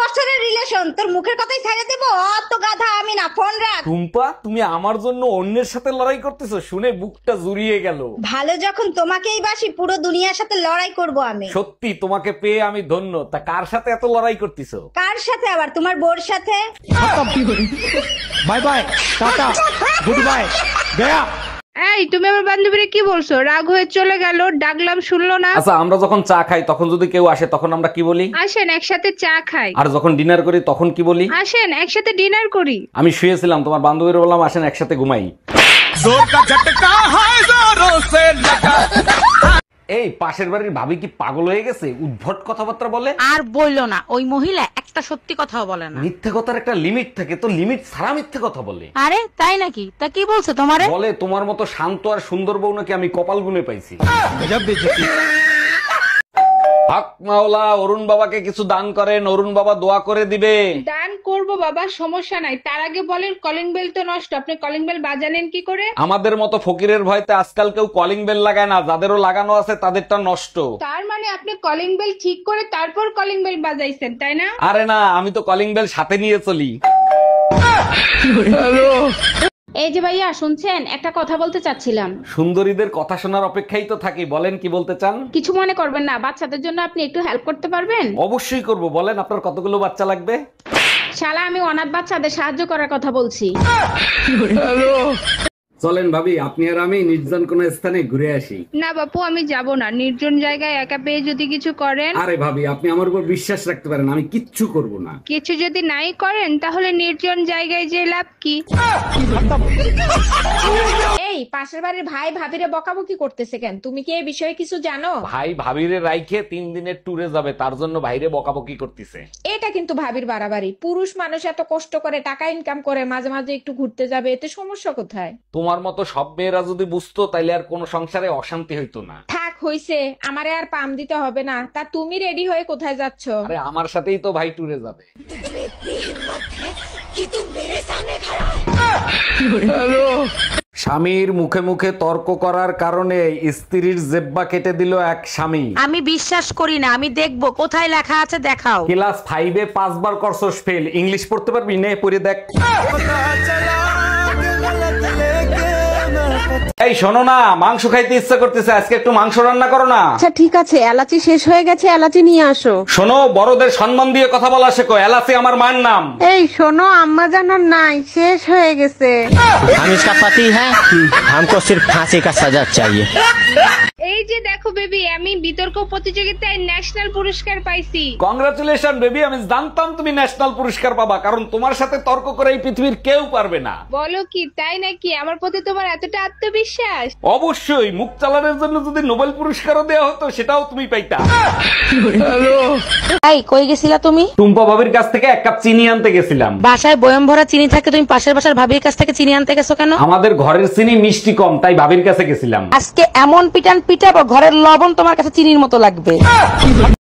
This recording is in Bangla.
বছরের রিলেশন, তোর মুখের কথাই ছেড়ে দেবো? অত গাধা আমি না, ফোন রাখ। টুম্পা, তুমি আমার জন্য অন্যের সাথে লড়াই করতেছো শুনে বুকটা জুড়িয়ে গেল। ভালো যখন তোমাকেই বাসি, পুরো দুনিয়ার সাথে লড়াই করব আমি। সত্যি তোমাকে পেয়ে আমি ধন্য। তা কার সাথে এত লড়াই করতেছো? কার সাথে আবার? তোমার বোর সাথে। Bye bye, tata, good bye, Gaya. এই তুমি আমার বান্ধবীরে কি বলছো? রাগ হয়ে চলে গেল, ডাকলাম শুনলো না। আচ্ছা, আমরা যখন চা খাই তখন যদি কেউ আসে তখন আমরা কি বলি? আসেন একসাথে চা খাই। আর যখন ডিনার করি তখন কি বলি? আসেন একসাথে ডিনার করি। আমি শুয়েছিলাম, তোমার বান্ধবীর বললাম আসেন একসাথে ঘুমাই। এই পাশের বাড়ির ভাবি কি পাগল হয়ে গেছে? উদ্ভট কথাবার্তা বলে। আর বললো না, ওই মহিলা একটা সত্যি কথাও বলে না। মিথ্যে কথার একটা লিমিট থাকে, তো লিমিট ছাড়া মিথ্যে কথা বলে। আরে তাই নাকি? তা কি বলছে তোমারে? বলে তোমার মতো শান্ত আর সুন্দর বউ নাকি আমি কপাল গুনে পাইছি। হক মাওলা, অরুণ বাবাকে কিছু দান করেন, অরুণ বাবা দোয়া করে দিবে। দান করব বাবা, সমস্যা নাই। তার আগে বলেন কলিং বেল তো নষ্ট, আপনি কলিং বেল বাজানেন কি করে? আমাদের মতো ফকিরের ভয়তে আজকাল কেউ কলিং বেল লাগায় না, যাদেরও লাগানো আছে তাদেরটা নষ্ট। তার মানে আপনি কলিং বেল ঠিক করে তারপর কলিং বেল বাজাইছেন, তাই না? আরে না, আমি তো কলিং বেল সাথে নিয়ে চলি। এই যে ভাইয়া শুনছেন, একটা কথা বলতে চাচ্ছিলাম। সুন্দরীদের কথা শোনার অপেক্ষাই তো থাকি, বলেন কি বলতে চান? কিছু মনে করবেন না, বাচ্চাদের জন্য আপনি একটু হেল্প করতে পারবেন? অবশ্যই করব, বলেন আপনার কতগুলো বাচ্চা লাগবে? শালা, আমি অনাথ বাচ্চাদের সাহায্য করার কথা বলছি। চলেন ভাবি, আপনি আর আমি নির্জন কোন স্থানে ঘুরে আসি। না বাপু, আমি যাব না। নির্জন জায়গায় একা পেয়ে যদি কিছু করেন। আরে ভাবি, আপনি আমার উপর বিশ্বাস রাখতে পারেন, আমি কিচ্ছু করব না। কিছু যদি নাই করেন তাহলে নির্জন জায়গায় যে লাভ কি? এই পাশের বাড়ির ভাই ভাবিরে বকাবকি করতেছে কেন? তুমি কি এই বিষয়ে কিছু জানো? ভাই ভাবিরে রাইখে 3 দিনের ট্যুরে যাবে, তার জন্য ভাইরে বকাবকি করতেছে। এটা কিন্তু ভাবির বাড়াবাড়ি। পুরুষ মানুষ এত কষ্ট করে টাকা ইনকাম করে, মাঝে মাঝে একটু ঘুরতে যাবে, এতে সমস্যা কোথায়? তোমার মতো সব মেয়েরা যদি বুঝতো তাইলে আর কোনো সংসারে অশান্তি হইতো না। থাক হইছে, আমারে আর পাম দিতে হবে না। তা তুমি রেডি হয়ে কোথায় যাচ্ছ? আরে আমার সাথেই তো ভাই ট্যুরে যাবে। স্বামীর মুখে মুখে তর্ক করার কারণে স্ত্রীর জেব্বা কেটে দিল এক স্বামী। আমি বিশ্বাস করি না, আমি দেখবো কোথায় লেখা আছে, দেখাও। ক্লাস 5-এ 5 বার করছস ফেল, ইংলিশ পড়তে পারবি? নে পড়ে দেখ। এই শোনো না, মাংস খাইতে ইচ্ছা করতেছে, আজকে একটু মাংস রান্না করো না। আচ্ছা ঠিক আছে, এলাচি শেষ হয়ে গেছে, এলাচি নিয়ে আসো। শোনো, বড়দের সম্মান দিয়ে কথা বলা শেখো, এলাচি আমার মায়ের নাম। এই শোনো, আম্মা জানার নাই, শেষ হয়ে গেছে। हम इसका पति है, हमको सिर्फ फांसी का सजा चाहिए। এই যে দেখো বেবি, আমি বিতর্ক প্রতিযোগিতায় ন্যাশনাল পুরস্কার পাইছি। কংগ্রাচুলেশন বেবি, আমি জানতাম তুমি ন্যাশনাল পুরস্কার পাবা, কারণ তোমার সাথে তর্ক করে এই পৃথিবীর কেউ পারবে না। বলো কি, তাই নাকি? আমার প্রতি তোমার এতটা আত্মবিশ্বাস? অবশ্যই, মুখ চালানোর জন্য যদি নোবেল পুরস্কারও দেওয়া হতো সেটাও তুমি পাইতা। এই কই গেছিলা তুমি? টুম্পা ভাবির কাছ থেকে 1 কাপ চিনি আনতে গেছিলাম। বাসায় বয়ম ভরা চিনি থাকে, তুমি পাশের বাসার ভাবির কাছ থেকে চিনি আনতে গেছো কেন? আমাদের ঘরের চিনি মিষ্টি কম, তাই ভাবির কাছে গেছিলাম। আজকে এমন পিটান পিটাবো, ঘরের লবণ তোমার কাছে চিনির মতো লাগবে।